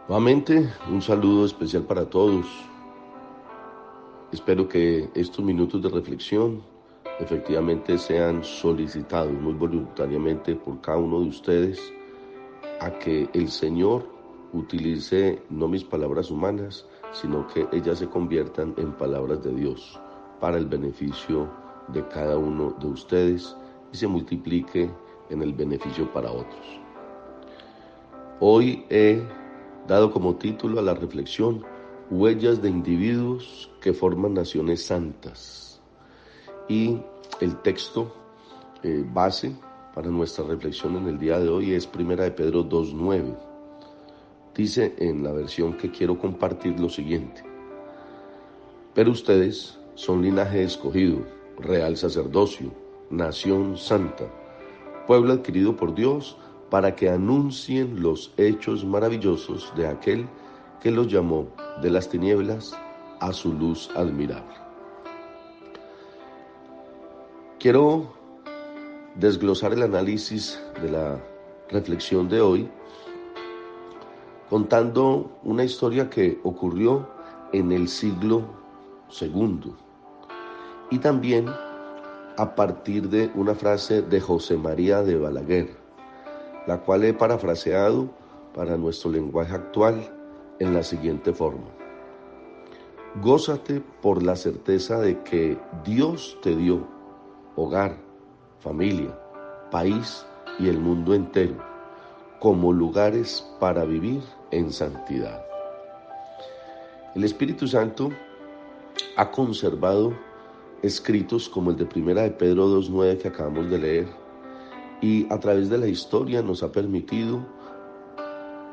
Nuevamente, un saludo especial para todos. Espero que estos minutos de reflexión efectivamente sean solicitados muy voluntariamente por cada uno de ustedes a que el Señor utilice no mis palabras humanas, sino que ellas se conviertan en palabras de Dios para el beneficio de cada uno de ustedes y se multiplique en el beneficio para otros. Hoy he dado como título a la reflexión Huellas de individuos que forman naciones santas. Y el texto base para nuestra reflexión en el día de hoy es 1 de Pedro 2:9. Dice en la versión que quiero compartir lo siguiente: pero ustedes son linaje escogido, real sacerdocio, nación santa, pueblo adquirido por Dios, para que anuncien los hechos maravillosos de aquel que los llamó de las tinieblas a su luz admirable. Quiero desglosar el análisis de la reflexión de hoy contando una historia que ocurrió en el siglo II y también a partir de una frase de José María de Balaguer, la cual he parafraseado para nuestro lenguaje actual en la siguiente forma: gózate por la certeza de que Dios te dio hogar, familia, país y el mundo entero como lugares para vivir en santidad. El Espíritu Santo ha conservado escritos como el de 1 de Pedro 2:9 que acabamos de leer, y a través de la historia nos ha permitido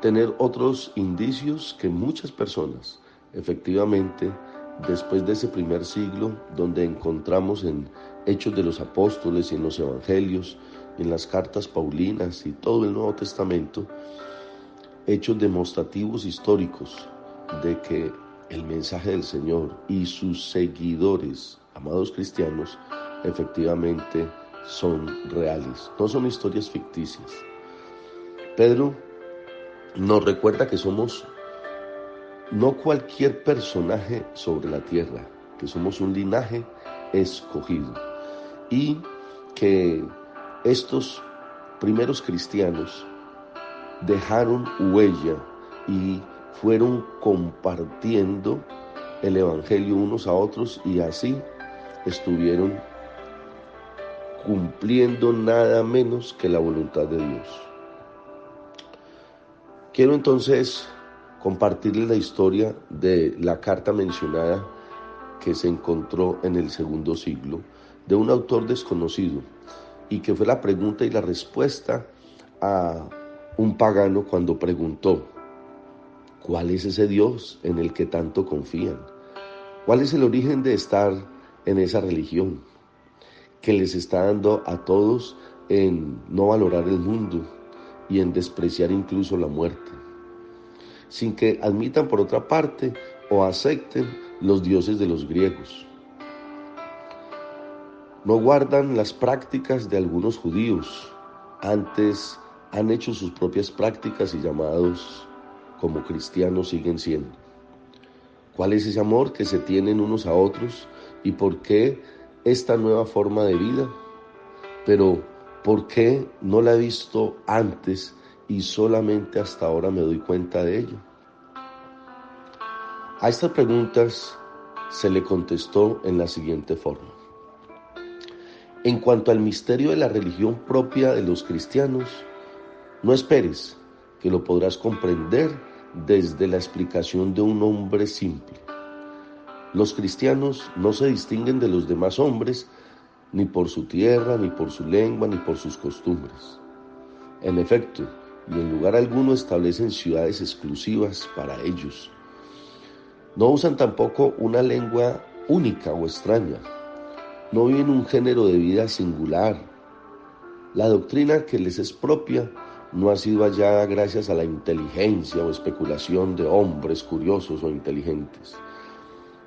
tener otros indicios que muchas personas, efectivamente, después de ese primer siglo, donde encontramos en Hechos de los Apóstoles y en los Evangelios, en las cartas paulinas y todo el Nuevo Testamento, hechos demostrativos históricos de que el mensaje del Señor y sus seguidores, amados cristianos, efectivamente son reales, no son historias ficticias. Pedro nos recuerda que somos no cualquier personaje sobre la tierra, que somos un linaje escogido y que estos primeros cristianos dejaron huella y fueron compartiendo el Evangelio unos a otros, y así estuvieron cumpliendo nada menos que la voluntad de Dios. Quiero entonces compartirles la historia de la carta mencionada que se encontró en el II siglo de un autor desconocido, y que fue la pregunta y la respuesta a un pagano cuando preguntó: ¿cuál es ese Dios en el que tanto confían? ¿Cuál es el origen de estar en esa religión que les está dando a todos en no valorar el mundo y en despreciar incluso la muerte, sin que admitan por otra parte o acepten los dioses de los griegos? No guardan las prácticas de algunos judíos, antes han hecho sus propias prácticas y llamados como cristianos siguen siendo. ¿Cuál es ese amor que se tienen unos a otros y por qué esta nueva forma de vida? Pero ¿por qué no la he visto antes y solamente hasta ahora me doy cuenta de ello? A estas preguntas se le contestó en la siguiente forma: en cuanto al misterio de la religión propia de los cristianos, no esperes que lo podrás comprender desde la explicación de un hombre simple. Los cristianos no se distinguen de los demás hombres ni por su tierra, ni por su lengua, ni por sus costumbres. En efecto, y en lugar alguno establecen ciudades exclusivas para ellos. No usan tampoco una lengua única o extraña. No viven un género de vida singular. La doctrina que les es propia no ha sido hallada gracias a la inteligencia o especulación de hombres curiosos o inteligentes.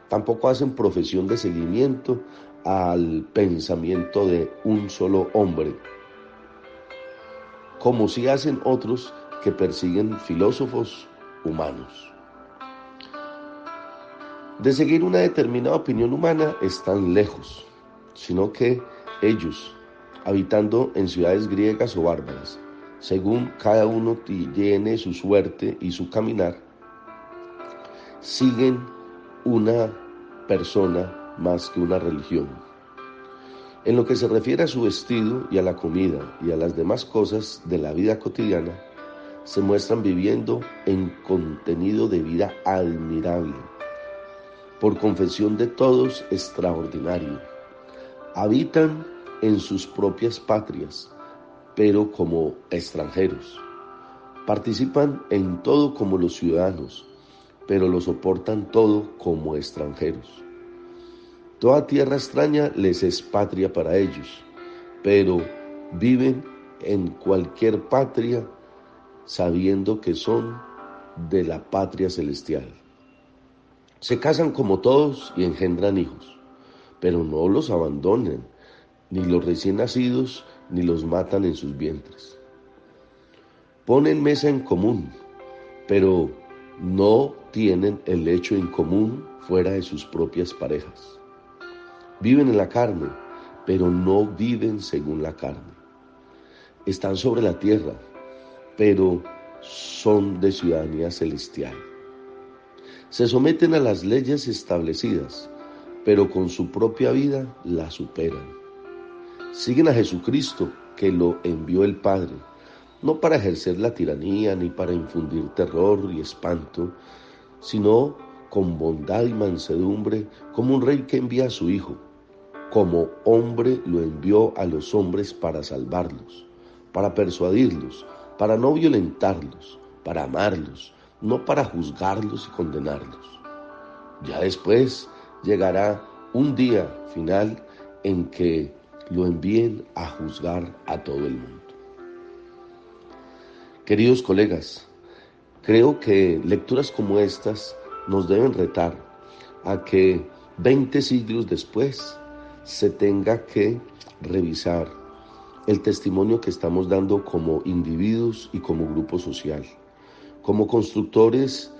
Tampoco hacen profesión de seguimiento al pensamiento de un solo hombre, como si hacen otros que persiguen filósofos humanos. De seguir una determinada opinión humana están lejos, sino que ellos, habitando en ciudades griegas o bárbaras, según cada uno tiene su suerte y su caminar, siguen una persona más que una religión. En lo que se refiere a su vestido y a la comida y a las demás cosas de la vida cotidiana, se muestran viviendo en contenido de vida admirable, por confesión de todos extraordinario. Habitan en sus propias patrias, pero como extranjeros. Participan en todo como los ciudadanos, pero lo soportan todo como extranjeros. Toda tierra extraña les es patria para ellos, pero viven en cualquier patria sabiendo que son de la patria celestial. Se casan como todos y engendran hijos, pero no los abandonan, ni los recién nacidos, ni los matan en sus vientres. Ponen mesa en común, pero no tienen el lecho en común fuera de sus propias parejas. Viven en la carne, pero no viven según la carne. Están sobre la tierra, pero son de ciudadanía celestial. Se someten a las leyes establecidas, pero con su propia vida la superan. Siguen a Jesucristo, que lo envió el Padre, no para ejercer la tiranía ni para infundir terror y espanto, sino con bondad y mansedumbre, como un rey que envía a su Hijo. Como hombre lo envió a los hombres para salvarlos, para persuadirlos, para no violentarlos, para amarlos, no para juzgarlos y condenarlos. Ya después llegará un día final en que lo envíen a juzgar a todo el mundo. Queridos colegas, creo que lecturas como estas nos deben retar a que 20 siglos después se tenga que revisar el testimonio que estamos dando como individuos y como grupo social, como constructores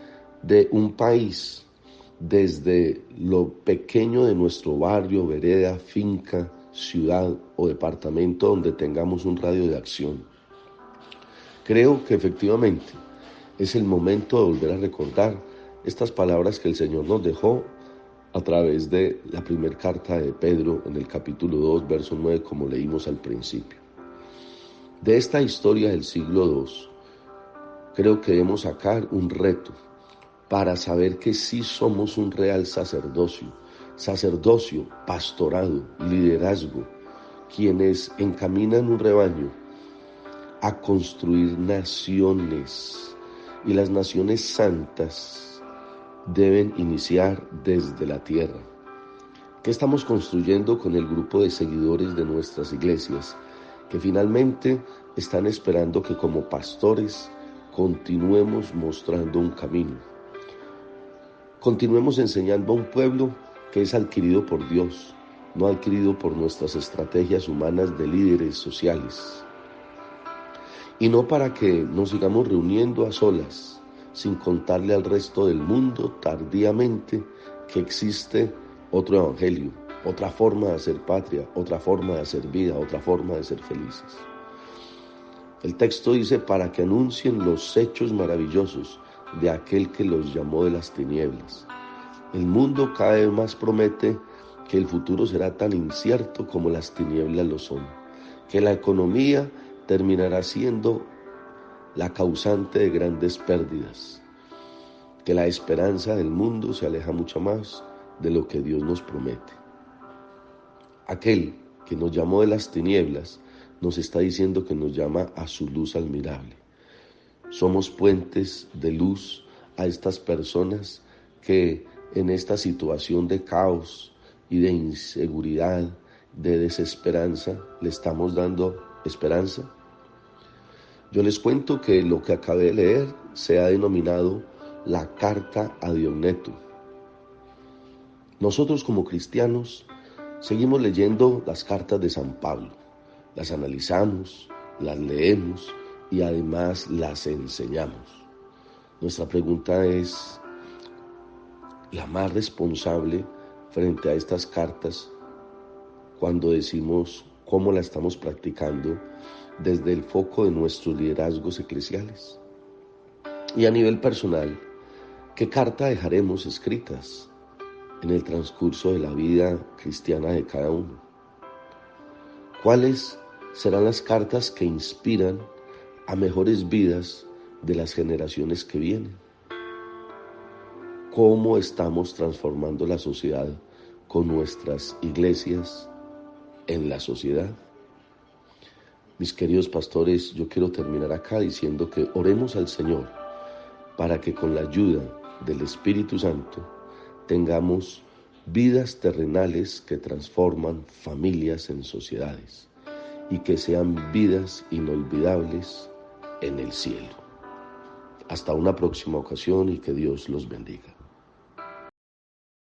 de un país, desde lo pequeño de nuestro barrio, vereda, finca, ciudad o departamento donde tengamos un radio de acción. Creo que efectivamente es el momento de volver a recordar estas palabras que el Señor nos dejó a través de la primera carta de Pedro en el capítulo 2, verso 9, como leímos al principio. De esta historia del siglo II, creo que debemos sacar un reto para saber que sí somos un real sacerdocio, pastorado, liderazgo, quienes encaminan un rebaño a construir naciones, y las naciones santas deben iniciar desde la tierra. ¿Qué estamos construyendo con el grupo de seguidores de nuestras iglesias, que finalmente están esperando que como pastores continuemos mostrando un camino? Continuemos enseñando a un pueblo que es adquirido por Dios, no adquirido por nuestras estrategias humanas de líderes sociales. Y no para que nos sigamos reuniendo a solas, sin contarle al resto del mundo tardíamente que existe otro evangelio, otra forma de hacer patria, otra forma de hacer vida, otra forma de ser felices. El texto dice, para que anuncien los hechos maravillosos de aquel que los llamó de las tinieblas. El mundo cada vez más promete que el futuro será tan incierto como las tinieblas lo son, que la economía terminará siendo la causante de grandes pérdidas, que la esperanza del mundo se aleja mucho más de lo que Dios nos promete. Aquel que nos llamó de las tinieblas nos está diciendo que nos llama a su luz admirable. Somos puentes de luz a estas personas que en esta situación de caos y de inseguridad, de desesperanza, le estamos dando esperanza. Yo les cuento que lo que acabé de leer se ha denominado la carta a Diogneto. Nosotros como cristianos seguimos leyendo las cartas de San Pablo, las analizamos, las leemos y además las enseñamos. Nuestra pregunta es la más responsable frente a estas cartas cuando decimos cómo la estamos practicando desde el foco de nuestros liderazgos eclesiales. Y a nivel personal, ¿qué carta dejaremos escritas en el transcurso de la vida cristiana de cada uno? ¿Cuáles serán las cartas que inspiran a mejores vidas de las generaciones que vienen? ¿Cómo estamos transformando la sociedad con nuestras iglesias en la sociedad? Mis queridos pastores, yo quiero terminar acá diciendo que oremos al Señor para que con la ayuda del Espíritu Santo tengamos vidas terrenales que transforman familias en sociedades y que sean vidas inolvidables en el cielo. Hasta una próxima ocasión y que Dios los bendiga.